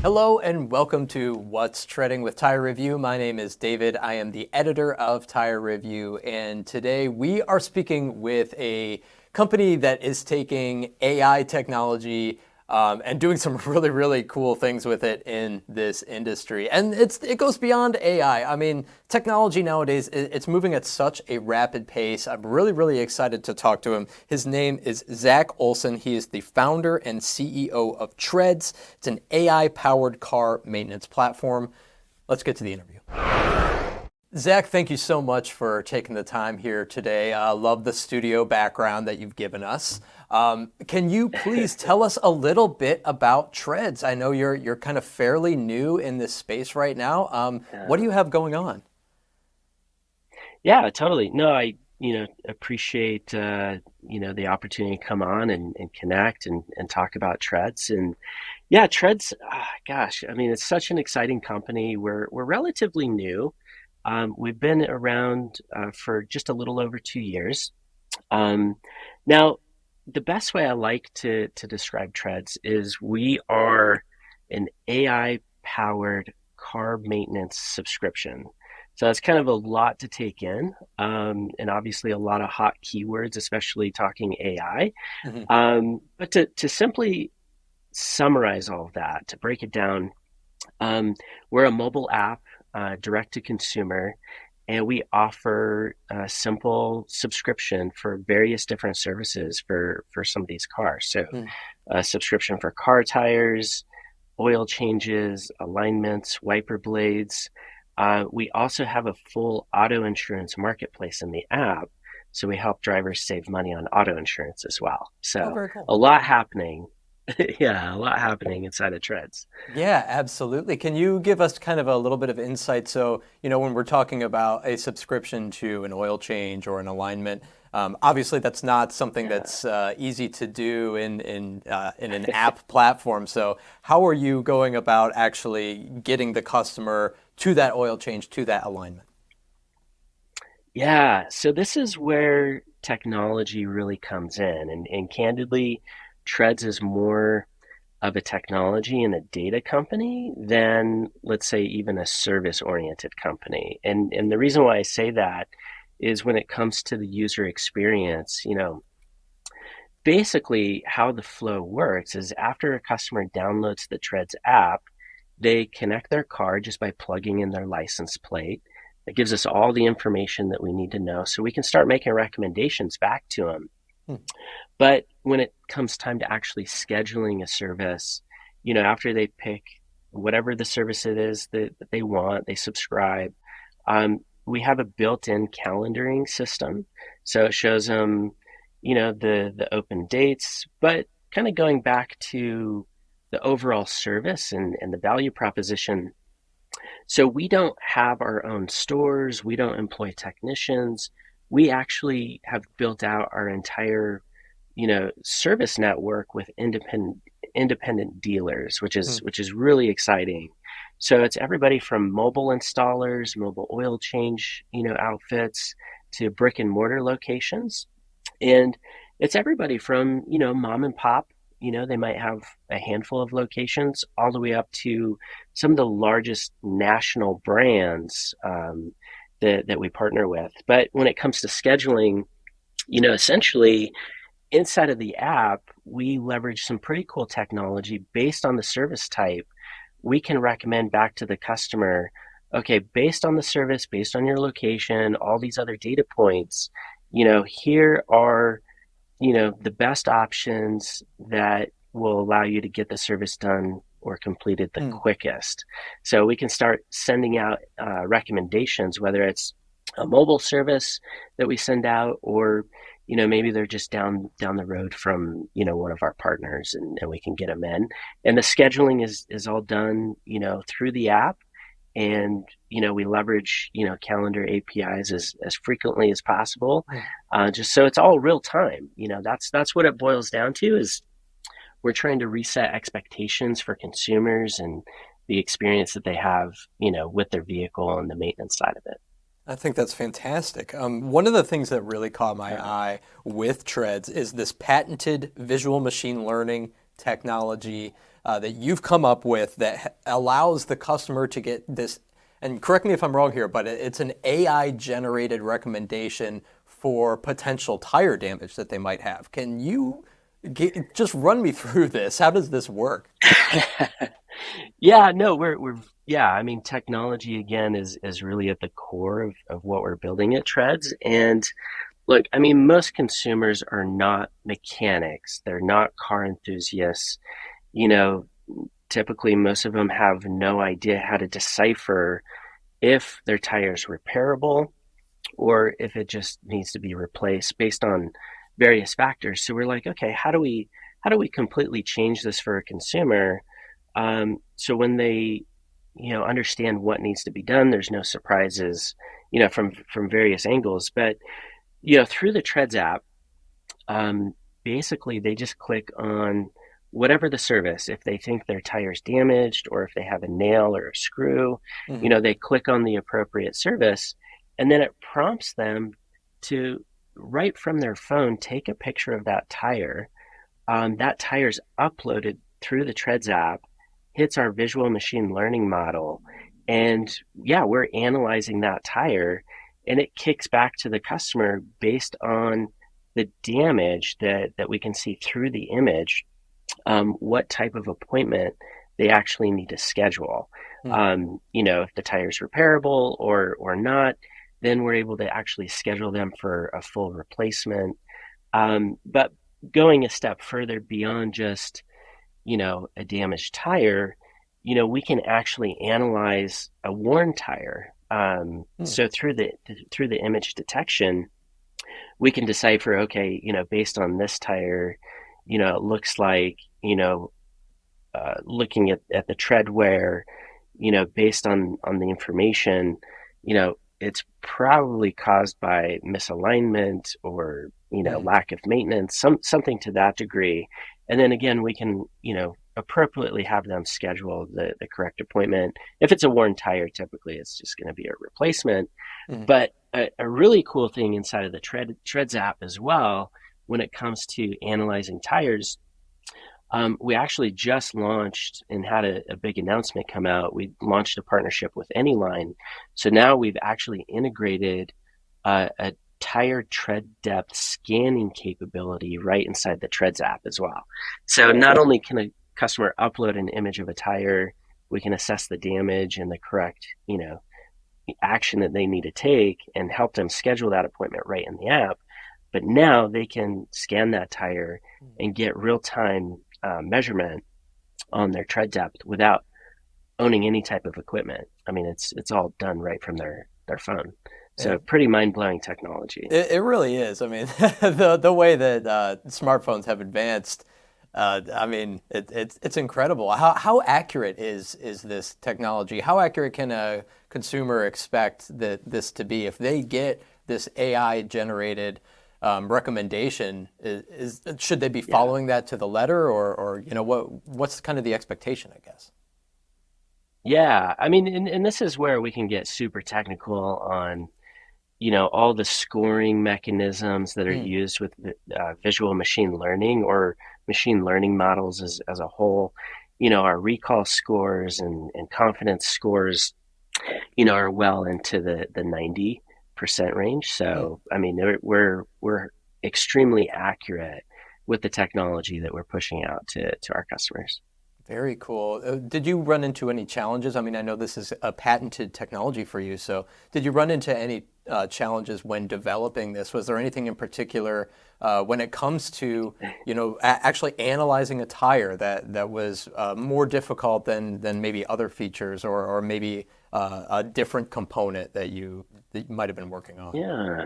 Hello and welcome to What's Treading with Tire Review. My name is David. I am the editor of Tire Review, and today we are speaking with a company that is taking AI technology and doing some really, really cool things with it in this industry. And it goes beyond AI. I mean, technology nowadays, it's moving at such a rapid pace. I'm really, really excited to talk to him. His name is Zach Olson. He is the founder and CEO of Treads. It's an AI-powered car maintenance platform. Let's get to the interview. Zach, thank you so much for taking the time here today. I love the studio background that you've given us. Can you please tell us a little bit about Treads? I know you're kind of fairly new in this space right now. What do you have going on? Yeah, totally. No, I, appreciate, the opportunity to come on and connect and talk about Treads. And yeah, Treads, gosh, I mean, it's such an exciting company. We're relatively new. We've been around for just a little over 2 years. Now, the best way I like to describe Treads is we are an AI-powered car maintenance subscription. So it's kind of a lot to take in, and obviously a lot of hot keywords, especially talking AI. Mhm. But to simply summarize all of that, to break it down, we're a mobile app, direct to consumer, and we offer a simple subscription for various different services for some of these cars. So Mm. a subscription for car tires, oil changes, alignments, wiper blades. We also have a full auto insurance marketplace in the app. So we help drivers save money on auto insurance as well. Oh, So very cool. a lot happening. Yeah, a lot happening inside of Treads. Yeah, absolutely. Can you give us kind of a little bit of insight? So, when we're talking about a subscription to an oil change or an alignment, obviously that's not something Yeah. that's easy to do in an app platform. So, how are you going about actually getting the customer to that oil change, to that alignment? Yeah, so this is where technology really comes in. And candidly, Treads is more of a technology and a data company than, let's say, even a service-oriented company. And the reason why I say that is when it comes to the user experience, basically how the flow works is after a customer downloads the Treads app, they connect their car just by plugging in their license plate. It gives us all the information that we need to know so we can start making recommendations back to them. Hmm. But when it comes time to actually scheduling a service, after they pick whatever the service it is that they want, they subscribe, we have a built-in calendaring system. So it shows them, the open dates, but kind of going back to the overall service and the value proposition. So we don't have our own stores, we don't employ technicians. We actually have built out our entire, service network with independent dealers, Hmm. which is really exciting. So it's everybody from mobile installers, mobile oil change, outfits to brick and mortar locations. And it's everybody from, mom and pop, they might have a handful of locations, all the way up to some of the largest national brands that we partner with. But when it comes to scheduling, essentially inside of the app, we leverage some pretty cool technology based on the service type. We can recommend back to the customer, okay, based on the service, based on your location, all these other data points, here are, the best options that will allow you to get the service done or completed the Hmm. quickest. So we can start sending out recommendations, whether it's a mobile service that we send out, or maybe they're just down the road from one of our partners, and we can get them in. And the scheduling is all done through the app, and we leverage calendar APIs as frequently as possible, Hmm. just so it's all real time. That's what it boils down to, is we're trying to reset expectations for consumers and the experience that they have with their vehicle and the maintenance side of it. I think that's fantastic. One of the things that really caught my Uh, eye with Treads is this patented visual machine learning technology that you've come up with that allows the customer to get this, and correct me if I'm wrong here, but it's an AI generated recommendation for potential tire damage that they might have. Can you just run me through this? How does this work? Yeah, no, yeah, I mean, technology again is really at the core of what we're building at Treads. And look, I mean, most consumers are not mechanics. They're not car enthusiasts. You know, typically most of them have no idea how to decipher if their tire is repairable or if it just needs to be replaced based on various factors. So we're like, okay, how do we completely change this for a consumer? So when they, understand what needs to be done, there's no surprises, from various angles. But through the Treads app, um, basically they just click on whatever the service. If they think their tire's damaged or if they have a nail or a screw, Hmm. they click on the appropriate service, and then it prompts them to right from their phone take a picture of that tire. That tire's uploaded through the Treads app, hits our visual machine learning model, and yeah, we're analyzing that tire, and it kicks back to the customer based on the damage that we can see through the image, what type of appointment they actually need to schedule. If the tire's repairable or not, then we're able to actually schedule them for a full replacement. But going a step further beyond just, a damaged tire, we can actually analyze a worn tire. Hmm. So through the image detection, we can decipher, okay, based on this tire, it looks like, looking at the treadwear, based on the information, it's probably caused by misalignment or Hmm. lack of maintenance, something to that degree. And then again, we can appropriately have them schedule the correct appointment. If it's a worn tire, typically it's just going to be a replacement. Hmm. But a really cool thing inside of the Treads app as well, when it comes to analyzing tires, we actually just launched and had a big announcement come out. We launched a partnership with Anyline. So now we've actually integrated a tire tread depth scanning capability right inside the Treads app as well. So not only can a customer upload an image of a tire, we can assess the damage and the correct, action that they need to take and help them schedule that appointment right in the app. But now they can scan that tire and get real time measurement on their tread depth without owning any type of equipment. I mean, it's all done right from their phone. So pretty mind blowing technology. It really is. I mean, the way that smartphones have advanced, I mean, it's incredible. How accurate is this technology? How accurate can a consumer expect that this to be if they get this AI generated recommendation? Should they be Yeah. following that to the letter, or what's kind of the expectation, I guess? Yeah. I mean, and this is where we can get super technical on, all the scoring mechanisms that are Mm. used with visual machine learning or machine learning models as a whole. Our recall scores and confidence scores, are well into the 90% range. Mm. So, I mean, we're extremely accurate with the technology that we're pushing out to our customers. Very cool. Did you run into any challenges? I mean, I know this is a patented technology for you, so did you run into any challenges when developing this? Was there anything in particular when it comes to, actually analyzing a tire that was more difficult than maybe other features or maybe a different component that you might have been working on? Yeah.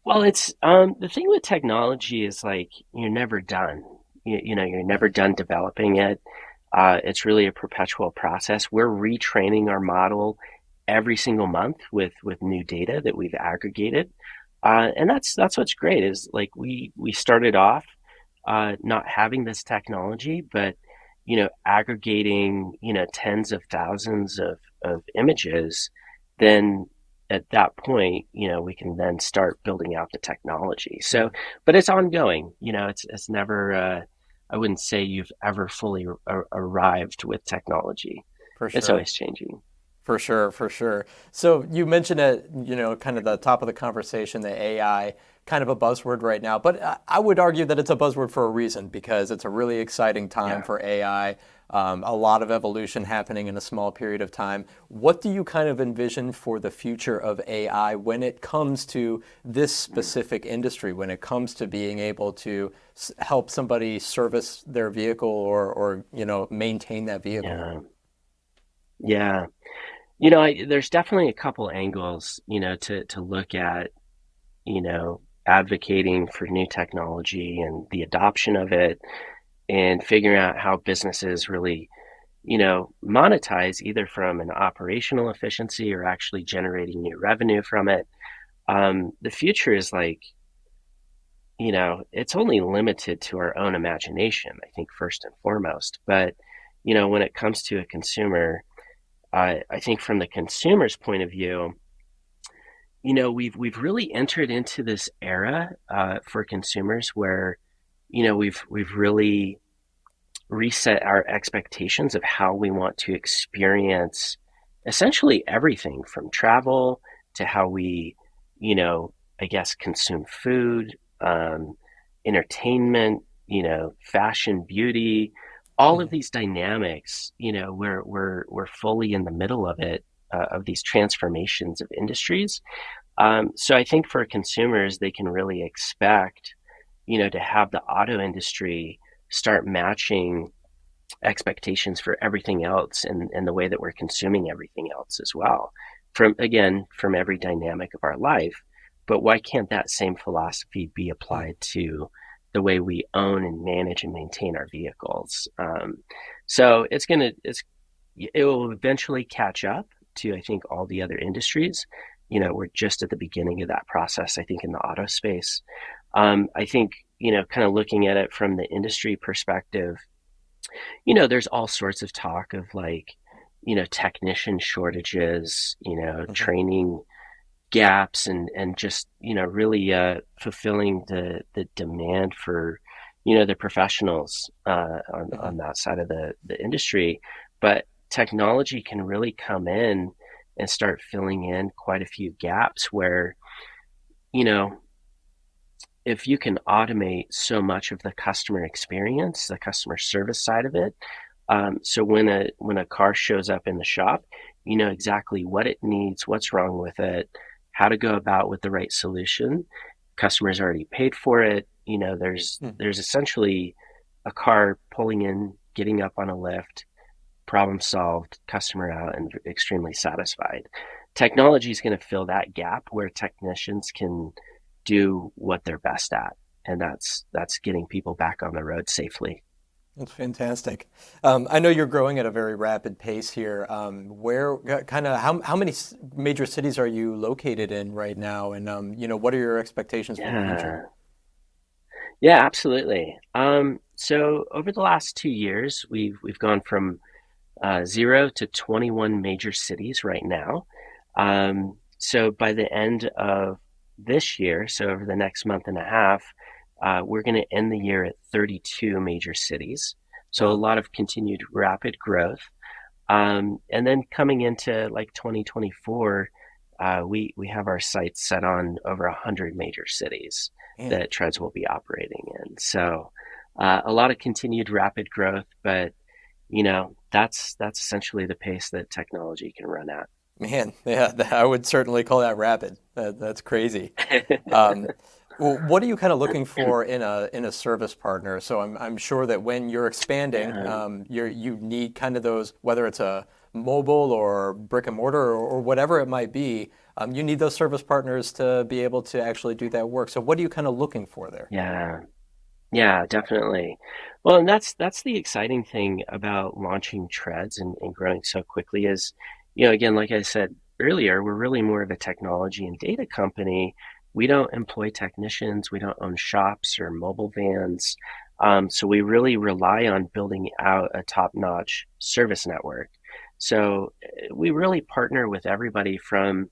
Well, it's the thing with technology is like you're never done. You're never done developing it. It's really a perpetual process. We're retraining our model every single month with new data that we've aggregated, and that's what's great. Is like we started off not having this technology, but aggregating tens of thousands of images, then at that point, we can then start building out the technology. So, but it's ongoing. It's never I wouldn't say you've ever fully arrived with technology. For It's sure. always changing. For sure, for sure. So you mentioned at, kind of the top of the conversation, the AI, kind of a buzzword right now, but I would argue that it's a buzzword for a reason because it's a really exciting time Yeah. for AI. A lot of evolution happening in a small period of time. What do you kind of envision for the future of AI when it comes to this specific industry, when it comes to being able to help somebody service their vehicle or maintain that vehicle? Yeah. Yeah. There's definitely a couple angles, to look at, advocating for new technology and the adoption of it and figuring out how businesses really, monetize either from an operational efficiency or actually generating new revenue from it. The future is like, it's only limited to our own imagination, I think, first and foremost. But, when it comes to a consumer, I think from the consumer's point of view, we've really entered into this era for consumers where, we've really reset our expectations of how we want to experience essentially everything from travel to how we, I guess, consume food, entertainment, fashion, beauty, all of Mhm. these dynamics, we're fully in the middle of it, of these transformations of industries. So I think for consumers, they can really expect, to have the auto industry start matching expectations for everything else and the way that we're consuming everything else as well. From every dynamic of our life. But why can't that same philosophy be applied to the way we own and manage and maintain our vehicles? So it will eventually catch up to, I think, all the other industries. We're just at the beginning of that process, I think, in the auto space. I think, kind of looking at it from the industry perspective, there's all sorts of talk of like, technician shortages, Mhm. training gaps and just, really fulfilling the demand for, the professionals on Mhm. that side of the industry. But technology can really come in and start filling in quite a few gaps where, you know, if you can automate so much of the customer experience, the customer service side of it, so when a car shows up in the shop, you know exactly what it needs, what's wrong with it, how to go about with the right solution. Customers already paid for it. There's Mhm. there's essentially a car pulling in, getting up on a lift, problem solved, customer out, and extremely satisfied. Technology is going to fill that gap where technicians can do what they're best at, and that's getting people back on the road safely. That's fantastic. I know you're growing at a very rapid pace here. Where kind of how many major cities are you located in right now? And what are your expectations for the future? Yeah, yeah, absolutely. So over the last 2 years, we've gone from 0 to 21 major cities right now. So by the end of this year, so over the next month and a half, we're going to end the year at 32 major cities. So a Wow. lot of continued rapid growth. And then coming into like 2024, we have our sights set on over 100 major cities Man. that Treads will be operating in. So a lot of continued rapid growth, but that's essentially the pace that technology can run Man, yeah, I would certainly call that rapid. That's crazy. at. Um, well, what are you kind of looking for in a service partner? So I'm sure that when you're expanding, Yeah, you need kind of those, whether it's a mobile or brick and mortar or whatever it might be, you need those service partners to be able to actually do that work. So what are you kind of looking for there? yeah, yeah, definitely. Well, and that's the exciting thing about launching Treads and growing so quickly is, again, like I said earlier, we're really more of a technology and data company. We don't employ technicians, we don't own shops or mobile vans. So we really rely on building out a top-notch service network. So we really partner with everybody from,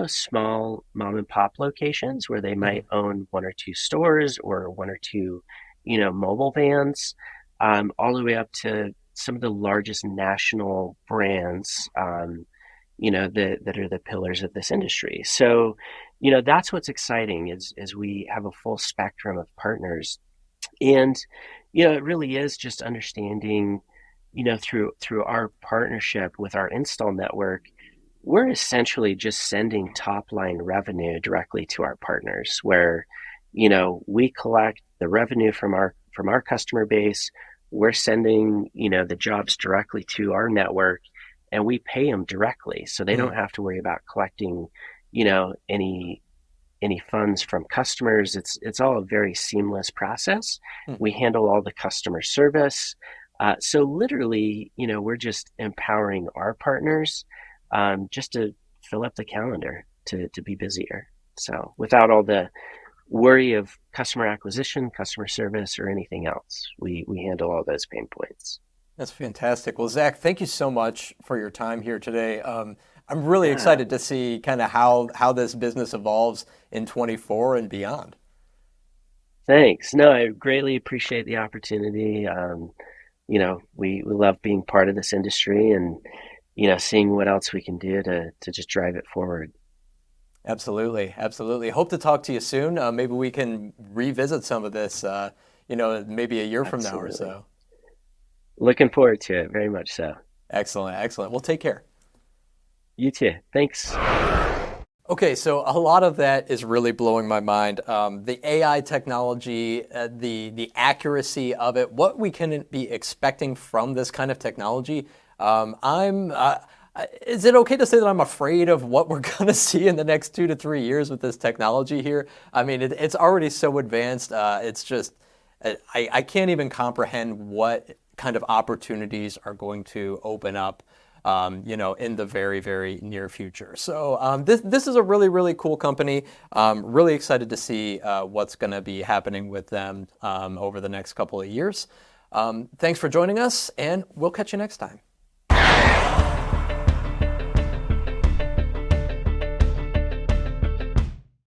small mom and pop locations where they Hmm. might own one or two stores or one or two mobile vans, all the way up to some of the largest national brands, that are the pillars of this industry. So, that's what's exciting is we have a full spectrum of partners. And, it really is just understanding, through our partnership with our install network, we're essentially just sending top line revenue directly to our partners where, we collect the revenue from our customer base. We're sending, the jobs directly to our network and we pay them directly. So they don't Mm. have to worry about collecting, any funds from customers. It's all a very seamless process. Mm. We handle all the customer service. So literally, we're just empowering our partners, just to fill up the calendar to be busier. So without all the worry of customer acquisition, customer service, or anything else, we handle all those pain points. That's fantastic. Well, Zach, thank you so much for your time here today. I'm really Yeah, excited to see kind of how this business evolves in 24 and beyond. thanks. No, I greatly appreciate the opportunity. We love being part of this industry and, seeing what else we can do to just drive it forward. Absolutely, absolutely. Hope to talk to you soon. Maybe we can revisit some of this, maybe a year from now or Absolutely. so. Looking forward to it, very much so. Excellent, excellent. Well, take care. You too. Thanks. Okay, so a lot of that is really blowing my mind. The AI technology, the accuracy of it, what we can be expecting from this kind of technology. Is it okay to say that I'm afraid of what we're going to see in the next 2 to 3 years with this technology here? I mean, it's already so advanced. It's just, I can't even comprehend what kind of opportunities are going to open up in the very, very near future. So this is a really, really cool company. Really excited to see what's going to be happening with them over the next couple of years. Thanks for joining us, and we'll catch you next time.